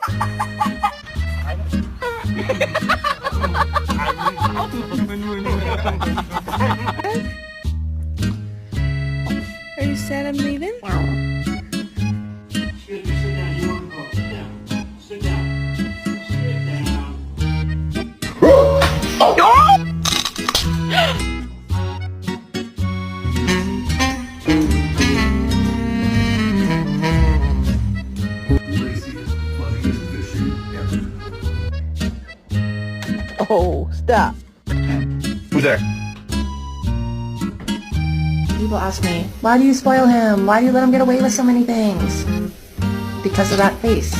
Are you sad I'm leaving? Excuse me, sit down. You want to go? Sit down. Sit down. Sit down. Laziest, funniest fishing ever. Oh, stop. Who's there? People ask me, why do you spoil him? Why do you let him get away with so many things? Because of that face.